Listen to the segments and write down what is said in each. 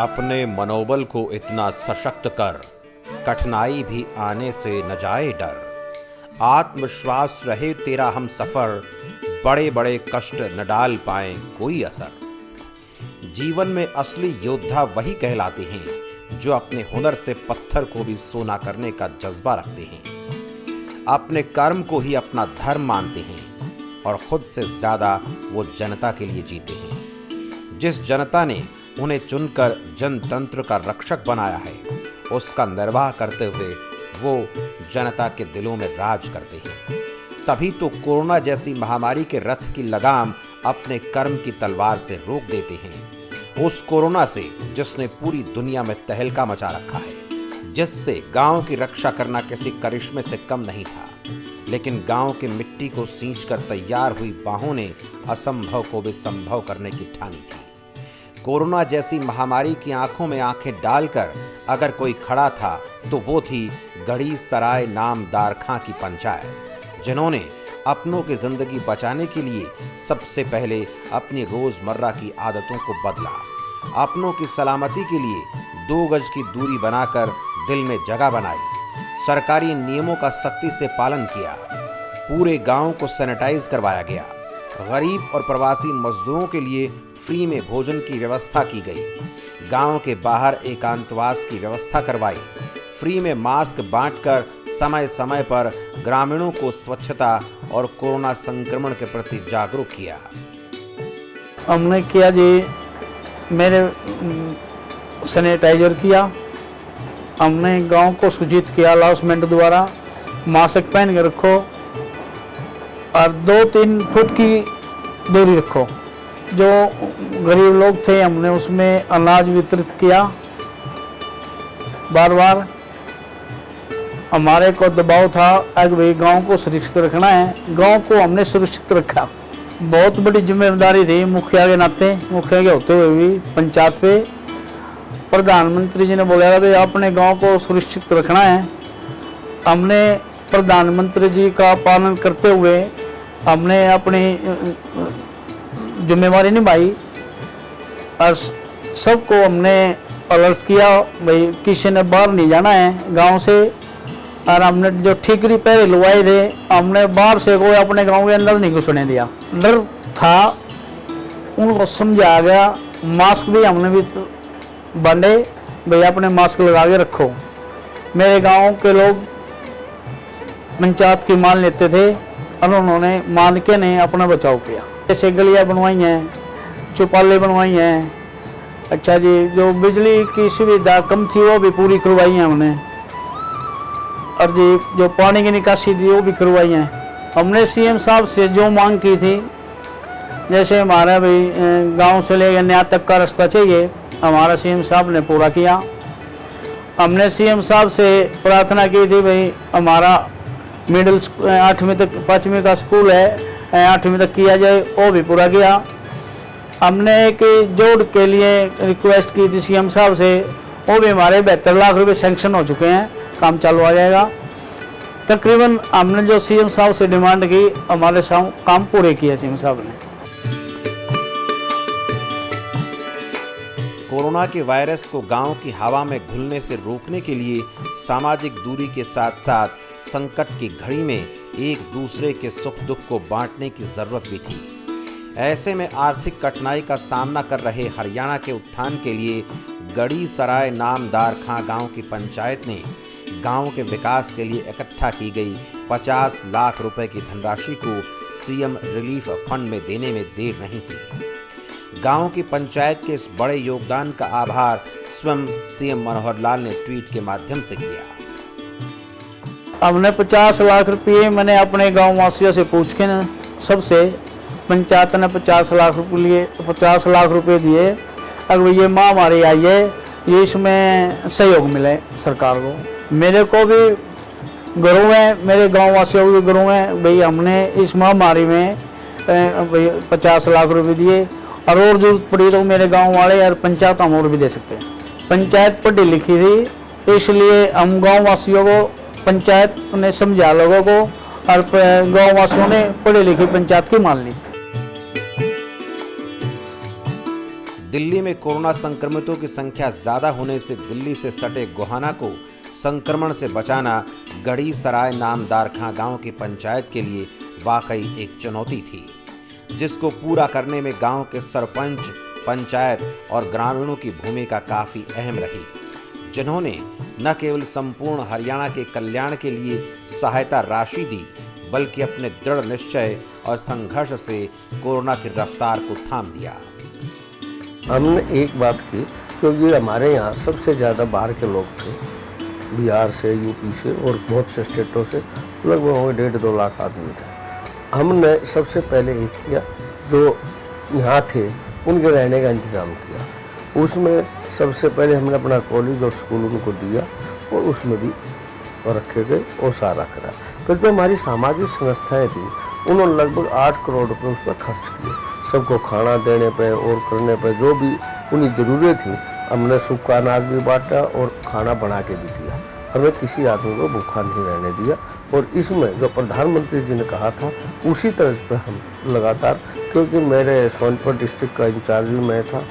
अपने मनोबल को इतना सशक्त कर, कठिनाई भी आने से न जाए डर। आत्मविश्वास रहे तेरा हम सफ़र, बड़े बड़े कष्ट न डाल पाए कोई असर। जीवन में असली योद्धा वही कहलाते हैं जो अपने हुनर से पत्थर को भी सोना करने का जज्बा रखते हैं, अपने कर्म को ही अपना धर्म मानते हैं और खुद से ज़्यादा वो जनता के लिए जीते हैं। जिस जनता ने उन्हें चुनकर जनतंत्र का रक्षक बनाया है, उसका निर्वाह करते हुए वो जनता के दिलों में राज करते हैं। तभी तो कोरोना जैसी महामारी के रथ की लगाम अपने कर्म की तलवार से रोक देते हैं। उस कोरोना से जिसने पूरी दुनिया में तहलका मचा रखा है, जिससे गांव की रक्षा करना किसी करिश्मे से कम नहीं था, लेकिन गांव की मिट्टी को सींचकर तैयार हुई बाहों ने असंभव को भी संभव करने की ठानी थी। कोरोना जैसी महामारी की आंखों में आंखें डालकर अगर कोई खड़ा था तो वो थी गढ़ी सराय नामदार खां की पंचायत, जिन्होंने अपनों की जिंदगी बचाने के लिए सबसे पहले अपनी रोजमर्रा की आदतों को बदला। अपनों की सलामती के लिए 2 गज की दूरी बनाकर दिल में जगह बनाई। सरकारी नियमों का सख्ती से पालन किया। पूरे गांव को सैनिटाइज करवाया गया। गरीब और प्रवासी मजदूरों के लिए फ्री में भोजन की व्यवस्था की गई। गांव के बाहर एकांतवास की व्यवस्था करवाई। फ्री में मास्क बांटकर समय समय पर ग्रामीणों को स्वच्छता और कोरोना संक्रमण के प्रति जागरूक किया। हमने किया जी, मेरे सैनिटाइजर किया। हमने गांव को सूचित किया अनाउंसमेंट द्वारा, मास्क पहन के रखो और 2-3 फुट की दूरी रखो। जो गरीब लोग थे हमने उसमें अनाज वितरित किया। बार बार हमारे को दबाव था कि भाई गांव को सुरक्षित रखना है। गांव को हमने सुरक्षित रखा। बहुत बड़ी जिम्मेदारी थी मुखिया के नाते, मुखिया के होते हुए भी पंचायत पे प्रधानमंत्री जी ने बोला भाई अपने गांव को सुरक्षित रखना है। हमने प्रधानमंत्री जी का पालन करते हुए हमने अपनी जिम्मेवारी निभाई और सबको हमने अलर्ट किया भाई किसी ने बाहर नहीं जाना है गांव से। और हमने जो ठीकरी पहले लुवाई थे, हमने बाहर से कोई अपने गांव के अंदर नहीं घुसने दिया। डर था, उनको समझाया गया। मास्क भी हमने भी बांधे, भाई अपने मास्क लगा के रखो। मेरे गांव के लोग पंचायत की मान लेते थे और उन्होंने मान के नहीं अपना बचाव किया। जैसे गलियाँ बनवाई हैं, चौपाले बनवाई हैं। अच्छा जी, जो बिजली की सुविधा कम थी वो भी पूरी करवाई है हमने। और जी जो पानी की निकासी थी वो भी करवाई है। हमने सीएम साहब से जो मांग की थी, जैसे हमारा भाई गांव से लेकर नया तक का रास्ता चाहिए, हमारा सीएम साहब ने पूरा किया। हमने सीएम साहब से प्रार्थना की थी भाई हमारा मिडिल 8वीं तक 5वीं का स्कूल है, 8वीं तक किया जाए, वो भी पूरा किया। हमने एक जोड़ के लिए रिक्वेस्ट की थी सीएम साहब से, वो भी हमारे 72 लाख रुपए सैंक्शन हो चुके हैं, काम चालू आ जाएगा। तकरीबन हमने जो सीएम साहब से डिमांड की, हमारे काम पूरे किए सीएम साहब ने। कोरोना के वायरस को गांव की हवा में घुलने से रोकने के लिए सामाजिक दूरी के साथ साथ संकट की घड़ी में एक दूसरे के सुख दुख को बांटने की जरूरत भी थी। ऐसे में आर्थिक कठिनाई का सामना कर रहे हरियाणा के उत्थान के लिए गढ़ी सराय नामदार खां गांव की पंचायत ने गांव के विकास के लिए इकट्ठा की गई 50 लाख रुपए की धनराशि को सीएम रिलीफ फंड में देने में देर नहीं की। गांव की पंचायत के इस बड़े योगदान का आभार स्वयं सीएम मनोहर लाल ने ट्वीट के माध्यम से किया। हमने 50 लाख रुपये मैंने अपने गांव वासियों से पूछ के न सबसे पंचायत ने 50 लाख रुपए दिए। अगर ये महामारी आई है, ये इसमें सहयोग मिले सरकार को। मेरे को भी गर्व है, मेरे गांव वासियों को भी गर्व है भाई हमने इस महामारी में 50 लाख रुपए दिए। और जरूरत पड़ी तो मेरे गांव वाले और पंचायत हम और भी दे सकते हैं। पंचायत पढ़ी लिखी थी, इसलिए हम गांव वासियों को पंचायत ने समझा लोगों को और गांव वासियों ने पढ़ी लिखी पंचायत की मान ली। दिल्ली में कोरोना संक्रमितों की संख्या ज़्यादा होने से दिल्ली से सटे गोहाना को संक्रमण से बचाना गढ़ी सराय नामदार खां गांव की पंचायत के लिए वाकई एक चुनौती थी, जिसको पूरा करने में गांव के सरपंच, पंचायत और ग्रामीणों की भूमिका काफ़ी अहम रही, जिन्होंने न केवल संपूर्ण हरियाणा के कल्याण के लिए सहायता राशि दी, बल्कि अपने दृढ़ निश्चय और संघर्ष से कोरोना की रफ्तार को थाम दिया। हमने एक बात की, क्योंकि हमारे यहाँ सबसे ज़्यादा बाहर के लोग थे, बिहार से, यूपी से और बहुत से स्टेटों से, लगभग 1.5-2 लाख आदमी थे। हमने सबसे पहले एक किया, जो यहाँ थे उनके रहने का इंतज़ाम किया। उसमें सबसे पहले हमने अपना कॉलेज और स्कूल उनको दिया और उसमें भी रखे गए और सारा करा। फिर जो हमारी सामाजिक संस्थाएं थी, उन्होंने लगभग 8 करोड़ रुपये उस पर खर्च किए। सबको खाना देने पे और करने पे जो भी उन्हें ज़रूरत थी, हमने सूखा अनाज भी बांटा और खाना बना के भी दिया। हमें किसी आदमी को भूखा नहीं रहने दिया। और इसमें जो प्रधानमंत्री जी ने कहा था, उसी तरह पर हम लगातार, क्योंकि मेरे सोनीपत डिस्ट्रिक्ट का इंचार्ज भी मैं था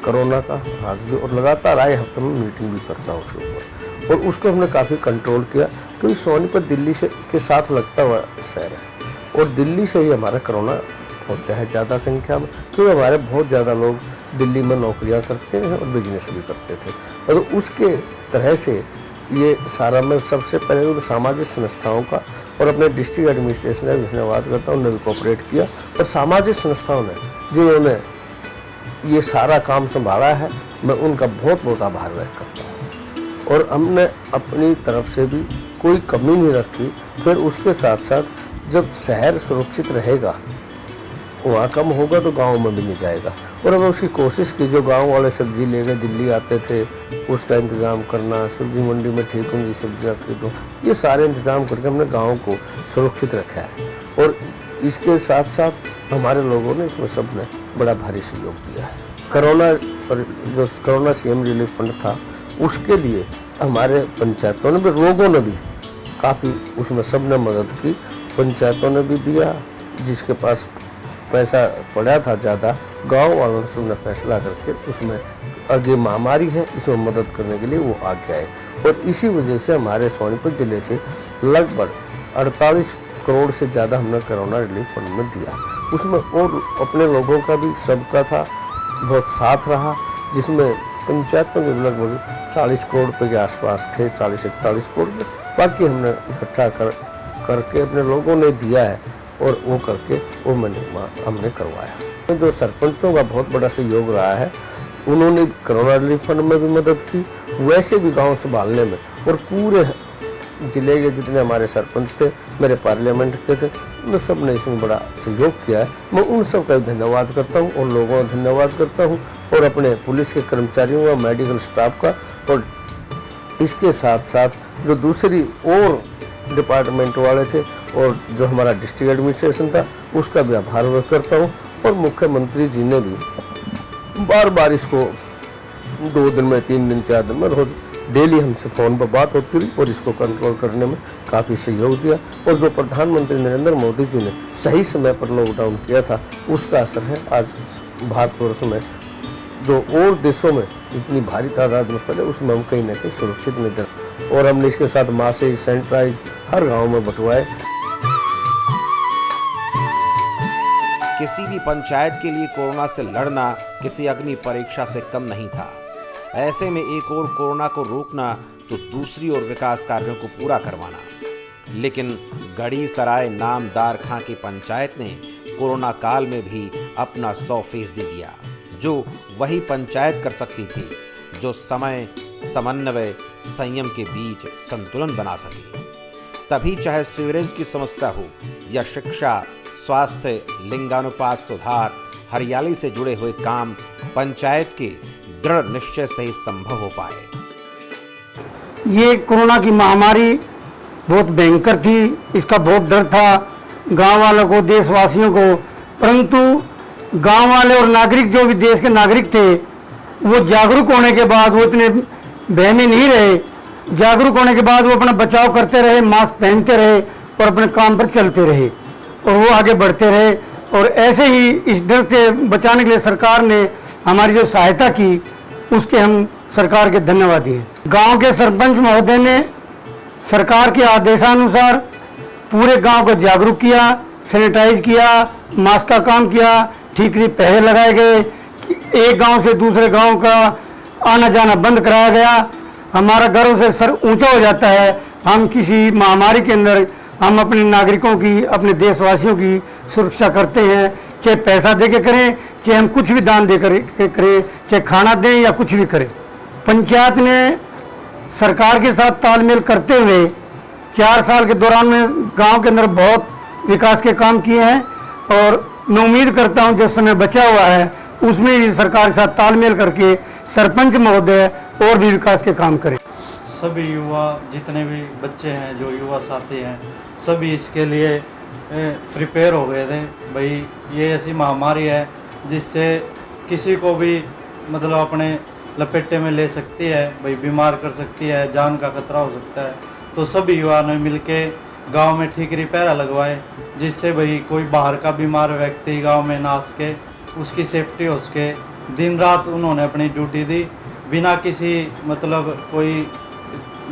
कोरोना का आज भी, और लगातार आए हफ्ते में मीटिंग भी करता हूँ उसके ऊपर, और उसको हमने काफ़ी कंट्रोल किया, क्योंकि सोनीपत दिल्ली से के साथ लगता हुआ शहर है और दिल्ली से ही हमारा कोरोना पहुँचा है ज़्यादा संख्या में, क्योंकि हमारे बहुत ज़्यादा लोग दिल्ली में नौकरियाँ करते हैं और बिजनेस भी करते थे। और उसके तरह से ये सारा, मैं सबसे पहले उन सामाजिक संस्थाओं का और अपने डिस्ट्रिक्ट एडमिनिस्ट्रेशन का धन्यवाद करता हूँ, उन्होंने कोऑपरेट किया, और सामाजिक संस्थाओं ने जिन्होंने ये सारा काम संभाला है, मैं उनका बहुत बहुत आभार व्यक्त करता हूँ। और हमने अपनी तरफ से भी कोई कमी नहीं रखी। फिर उसके साथ साथ जब शहर सुरक्षित रहेगा, वहाँ कम होगा तो गांव में भी नहीं जाएगा। और हमें उसकी कोशिश की, जो गांव वाले सब्जी लेकर दिल्ली आते थे, उसका इंतज़ाम करना, सब्जी मंडी में ठीक होंगी सब्जियाँ खरीदो, ये सारे इंतज़ाम करके हमने गाँव को सुरक्षित रखा है। और इसके साथ साथ हमारे लोगों ने इसमें सब ने बड़ा भारी सहयोग दिया है। कोरोना और जो कोरोना CM रिलीफ फंड था, उसके लिए हमारे पंचायतों ने भी, लोगों ने भी काफ़ी उसमें सब ने मदद की। पंचायतों ने भी दिया, जिसके पास पैसा पड़ा था ज़्यादा, गांव वालों ने सबने फैसला करके उसमें आगे महामारी है, इसमें मदद करने के लिए वो आगे आए। और इसी वजह से हमारे सोनीपत ज़िले से लगभग 48 करोड़ से ज़्यादा हमने कोरोना रिलीफ फंड में दिया। उसमें और अपने लोगों का भी, सबका था, बहुत साथ रहा, जिसमें पंचायतों के लगभग 40 करोड़ रुपये के आसपास थे, 40-41 करोड़ रुपये। बाकी हमने इकट्ठा करके अपने लोगों ने दिया है, और वो करके वो हमने करवाया। जो सरपंचों का बहुत बड़ा सहयोग रहा है, उन्होंने कोरोना रिलीफ फंड में भी मदद की, वैसे भी गांव संभालने में, और पूरे ज़िले के जितने हमारे सरपंच थे, मेरे पार्लियामेंट के थे, उन सब ने इसमें बड़ा सहयोग किया है। मैं उन सब का धन्यवाद करता हूँ और लोगों का धन्यवाद करता हूँ, और अपने पुलिस के कर्मचारियों का, मेडिकल स्टाफ का, और इसके साथ साथ जो दूसरी और डिपार्टमेंट वाले थे और जो हमारा डिस्ट्रिक्ट एडमिनिस्ट्रेशन था, उसका भी आभार व्यक्त करता हूँ। और मुख्यमंत्री जी ने भी बार बार इसको 2 दिन में, 3 दिन, 4 दिन में रोज डेली हमसे फ़ोन पर बात होती रही और इसको कंट्रोल करने में काफ़ी सहयोग दिया। और जो प्रधानमंत्री नरेंद्र मोदी जी ने सही समय पर लॉकडाउन किया था, उसका असर है आज भारतवर्ष में, जो और देशों में इतनी भारी तादाद में फैले, उसमें हम कहीं ना कहीं सुरक्षित नजर। और हमने इसके साथ मास्क सैनिटाइज हर गांव में बंटवाए। किसी भी पंचायत के लिए कोरोना से लड़ना किसी अग्नि परीक्षा से कम नहीं था। ऐसे में एक और कोरोना को रोकना तो दूसरी ओर विकास कार्यों को पूरा करवाना। लेकिन गढ़ी सराय नामदार खां की पंचायत ने कोरोना काल में भी अपना 100% दिया, जो वही पंचायत कर सकती थी जो समय, समन्वय, संयम के बीच संतुलन बना सके। तभी चाहे सीवरेज की समस्या हो या शिक्षा, स्वास्थ्य, लिंगानुपात सुधार, हरियाली से जुड़े हुए काम पंचायत के दृढ़ निश्चय से ही संभव हो पाए। ये कोरोना की महामारी बहुत भयंकर थी, इसका बहुत डर था गांव वालों को, देशवासियों को, परंतु गांव वाले और नागरिक, जो भी देश के नागरिक थे, वो जागरूक होने के बाद वो इतने बहमे नहीं रहे। जागरूक होने के बाद वो अपना बचाव करते रहे, मास्क पहनते रहे और अपने काम पर चलते रहे और वो आगे बढ़ते रहे। और ऐसे ही इस डर से बचाने के लिए सरकार ने हमारी जो सहायता की उसके हम सरकार के धन्यवादी हैं। गांव के सरपंच महोदय ने सरकार के आदेशानुसार पूरे गांव को जागरूक किया, सैनिटाइज किया, मास्क का काम किया, ठीकरी पहरे लगाए गए, एक गांव से दूसरे गांव का आना जाना बंद कराया गया। हमारा गर्व से सर ऊंचा हो जाता है। हम किसी महामारी के अंदर हम अपने नागरिकों की, अपने देशवासियों की सुरक्षा करते हैं, चाहे पैसा दे के करें, चाहे हम कुछ भी दान दे कर करें, चाहे खाना दें या कुछ भी करें। पंचायत ने सरकार के साथ तालमेल करते हुए 4 साल के दौरान में गांव के अंदर बहुत विकास के काम किए हैं और मैं उम्मीद करता हूं जो समय बचा हुआ है उसमें भी सरकार के साथ तालमेल करके सरपंच महोदय और भी विकास के काम करें। सभी युवा, जितने भी बच्चे हैं, जो युवा साथी हैं, सभी इसके लिए प्रिपेयर हो गए थे। भाई ये ऐसी महामारी है जिससे किसी को भी मतलब अपने लपेटे में ले सकती है, भाई बीमार कर सकती है, जान का खतरा हो सकता है। तो सभी युवा ने मिलके गांव में ठीकरी पहरा लगवाए, जिससे भाई कोई बाहर का बीमार व्यक्ति गांव में ना आ सके, उसकी सेफ्टी हो सके। दिन रात उन्होंने अपनी ड्यूटी दी, बिना किसी मतलब कोई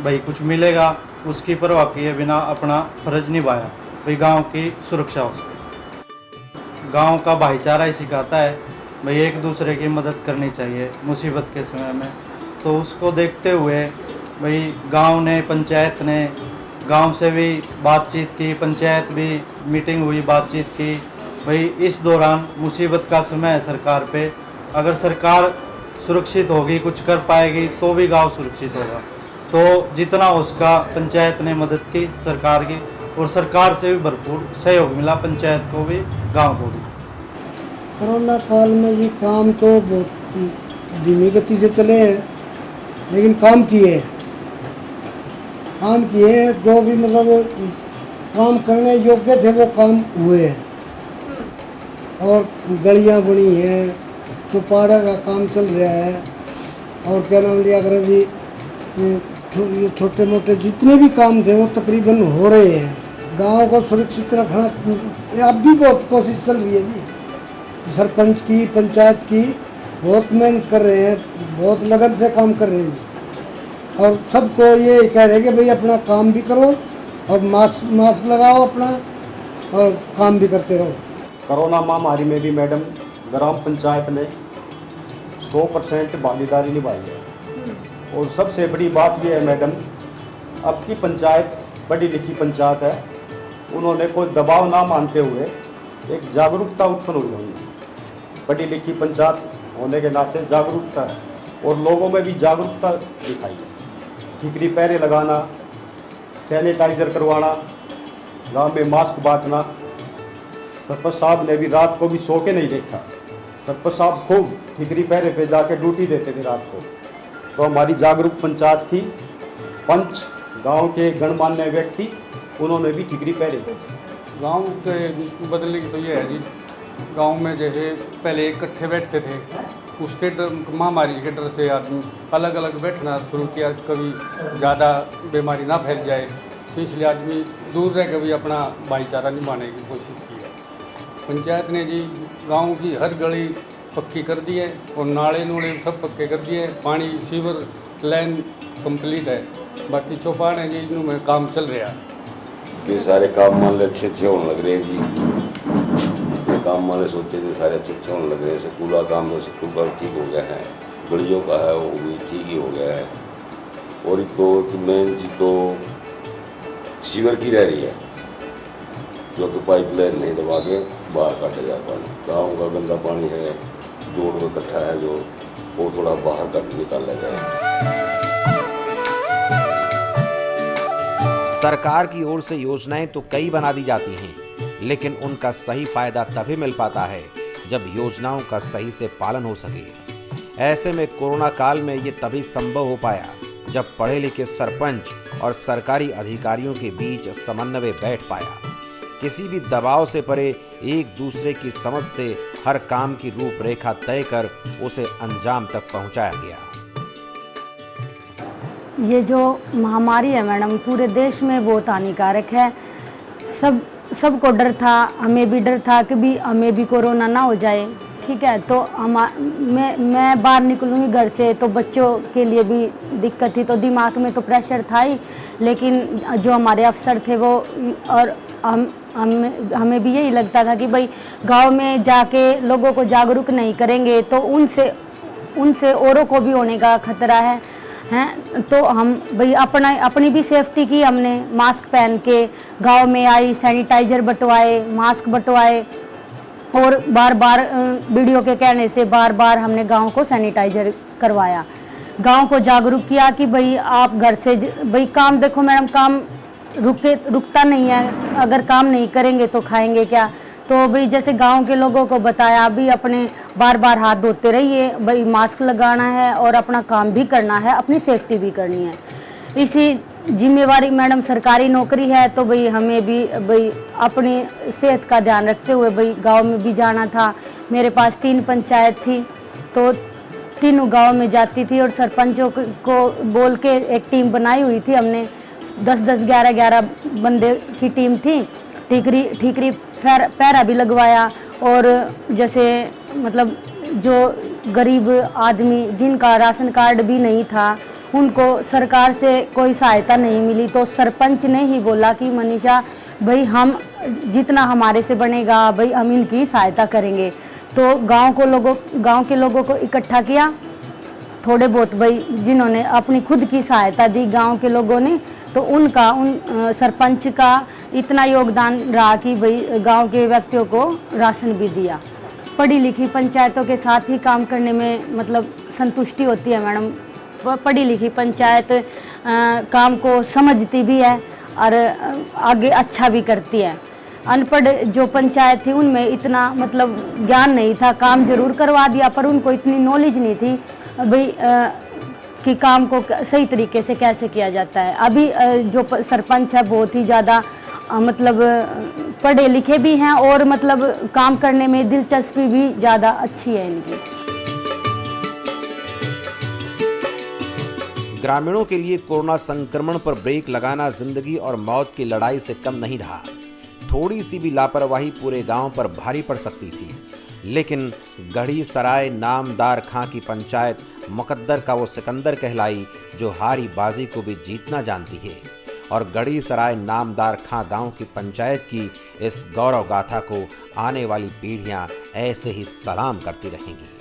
भाई कुछ मिलेगा उसकी परवाह किए बिना अपना फर्ज निभाया, भाई गांव की सुरक्षा हो सके। गांव का भाईचारा ही सिखाता है भाई एक दूसरे की मदद करनी चाहिए मुसीबत के समय में। तो उसको देखते हुए भाई गांव ने, पंचायत ने, गांव से भी बातचीत की, पंचायत भी मीटिंग हुई, बातचीत की। भाई इस दौरान मुसीबत का समय है सरकार पे, अगर सरकार सुरक्षित होगी, कुछ कर पाएगी तो भी गांव सुरक्षित होगा। तो जितना उसका पंचायत ने मदद की सरकार की, और सरकार से भी भरपूर सहयोग मिला, पंचायत को भी, गांव को भी। कोरोना काल में जी काम तो बहुत धीमी गति से चले हैं, लेकिन काम किए हैं। जो भी मतलब काम करने योग्य थे वो काम हुए हैं, और गलियां बनी हैं, चौपाड़ा का काम चल रहा है, और क्या नाम लिया करें जी, ये छोटे मोटे जितने भी काम थे वो तकरीबन हो रहे हैं। गांव को सुरक्षित रखना अब भी बहुत कोशिश चल रही है जी। सरपंच की, पंचायत की बहुत मेहनत कर रहे हैं, बहुत लगन से काम कर रहे हैं जी। और सबको ये कह रहे हैं कि भाई अपना काम भी करो और मास्क लगाओ अपना, और काम भी करते रहो। कोरोना महामारी में भी मैडम ग्राम पंचायत ने 100% भागीदारी निभाई है। और सबसे बड़ी बात यह है मैडम, अब की पंचायत पढ़ी लिखी पंचायत है, उन्होंने कोई दबाव ना मानते हुए एक जागरूकता उत्पन्न हुई होगी। पढ़ी लिखी पंचायत होने के नाते जागरूकता है, और लोगों में भी जागरूकता दिखाई है। ठीकरी पहरे लगाना, सैनिटाइज़र करवाना, गांव में मास्क बांटना। सरपंच साहब ने भी रात को भी सो के नहीं देखा। सरपंच साहब खूब ठीकरी पहरे पे जाके ड्यूटी देते थे रात को। तो हमारी जागरूक पंचायत थी। पंच, गांव के गणमान्य व्यक्ति, उन्होंने भी ठीकरी पहरे थे। गांव के बदलने की तो ये है जी, गांव में जैसे पहले इकट्ठे बैठते थे, उसके महामारी के डर से आदमी अलग अलग बैठना शुरू किया, कभी ज़्यादा बीमारी ना फैल जाए, तो इसलिए आदमी दूर रह के भी अपना भाईचारा निभाने की कोशिश की है। पंचायत ने जी गांव की हर गली पक्की कर दी है, और नाले नूले सब पक्के कर दिए। पानी सीवर लाइन कंप्लीट है, बाकी चौपाने जी इनमें काम चल रहा है। ये सारे काम मान लो अच्छे होने लग रहे हैं जी। ये काम मान लो सोचे थे सारे अच्छे होने लग रहे हैं। स्कूल का काम तो स्कूल का ठीक हो गया है, गलियों का है वो भी ठीक ही हो गया है। और एक तो मेन चीज़ तो सीवर की रह रही है, जो कि पाइपलाइन नहीं दबा के बाहर काटा जाए पानी। गाँव का गंदा पानी है, जोड़ में इकट्ठा है, जो वो थोड़ा बाहर काट निकाला जाए। सरकार की ओर से योजनाएं तो कई बना दी जाती हैं, लेकिन उनका सही फायदा तभी मिल पाता है जब योजनाओं का सही से पालन हो सके। ऐसे में कोरोना काल में ये तभी संभव हो पाया जब पढ़े लिखे सरपंच और सरकारी अधिकारियों के बीच समन्वय बैठ पाया। किसी भी दबाव से परे एक दूसरे की समझ से हर काम की रूपरेखा तय कर उसे अंजाम तक पहुंचाया गया। ये जो महामारी है मैडम, पूरे देश में बहुत हानिकारक है। सबको डर था, हमें भी डर था कि भी हमें भी कोरोना ना हो जाए, ठीक है। तो मैं बाहर निकलूँगी घर से तो बच्चों के लिए भी दिक्कत थी, तो दिमाग में तो प्रेशर था ही, लेकिन जो हमारे अफसर थे वो और हमें भी यही लगता था कि भाई गांव में जाके लोगों को जागरूक नहीं करेंगे तो उनसे औरों को भी होने का खतरा है। तो हम भाई अपनी भी सेफ्टी की, हमने मास्क पहन के गांव में आई, सैनिटाइज़र बंटवाए, मास्क बंटवाए और बार बार वीडियो के कहने से बार बार हमने गांव को सैनिटाइजर करवाया, गांव को जागरूक किया कि भाई आप घर से भाई काम देखो मैडम, काम रुकता नहीं है, अगर काम नहीं करेंगे तो खाएंगे क्या। तो भाई जैसे गांव के लोगों को बताया भी अपने बार बार हाथ धोते रहिए, भाई मास्क लगाना है और अपना काम भी करना है, अपनी सेफ्टी भी करनी है। इसी जिम्मेवारी मैडम सरकारी नौकरी है तो भाई हमें भी भाई अपनी सेहत का ध्यान रखते हुए भाई गांव में भी जाना था। मेरे पास 3 पंचायत थी तो तीनों गांव में जाती थी और सरपंचों को बोल के एक टीम बनाई हुई थी हमने, 10-10, 11-11 बंदे की टीम थी। ठीकरी पैरा भी लगवाया और जैसे मतलब जो गरीब आदमी जिनका राशन कार्ड भी नहीं था उनको सरकार से कोई सहायता नहीं मिली तो सरपंच ने ही बोला कि मनीषा भाई हम जितना हमारे से बनेगा भाई हम इनकी सहायता करेंगे। तो गांव के लोगों को इकट्ठा किया, थोड़े बहुत भाई जिन्होंने अपनी खुद की सहायता दी गांव के लोगों ने, तो उन सरपंच का इतना योगदान रहा कि भाई गांव के व्यक्तियों को राशन भी दिया। पढ़ी लिखी पंचायतों के साथ ही काम करने में मतलब संतुष्टि होती है मैडम। पढ़ी लिखी पंचायत काम को समझती भी है और आगे अच्छा भी करती है। अनपढ़ जो पंचायत थी उनमें इतना मतलब ज्ञान नहीं था, काम जरूर करवा दिया पर उनको इतनी नॉलेज नहीं थी भाई कि काम को सही तरीके से कैसे किया जाता है। अभी जो सरपंच है बहुत ही ज़्यादा मतलब पढ़े लिखे भी हैं और मतलब काम करने में दिलचस्पी भी ज़्यादा अच्छी है इनकी। ग्रामीणों के लिए कोरोना संक्रमण पर ब्रेक लगाना जिंदगी और मौत की लड़ाई से कम नहीं रहा। थोड़ी सी भी लापरवाही पूरे गांव पर भारी पड़ सकती थी, लेकिन गढ़ी सराय नामदार खां की पंचायत मुकद्दर का वो सिकंदर कहलाई जो हारी बाजी को भी जीतना जानती है। और गढ़ी सराय नामदार खां गांव की पंचायत की इस गौरव गाथा को आने वाली पीढ़ियां ऐसे ही सलाम करती रहेंगी।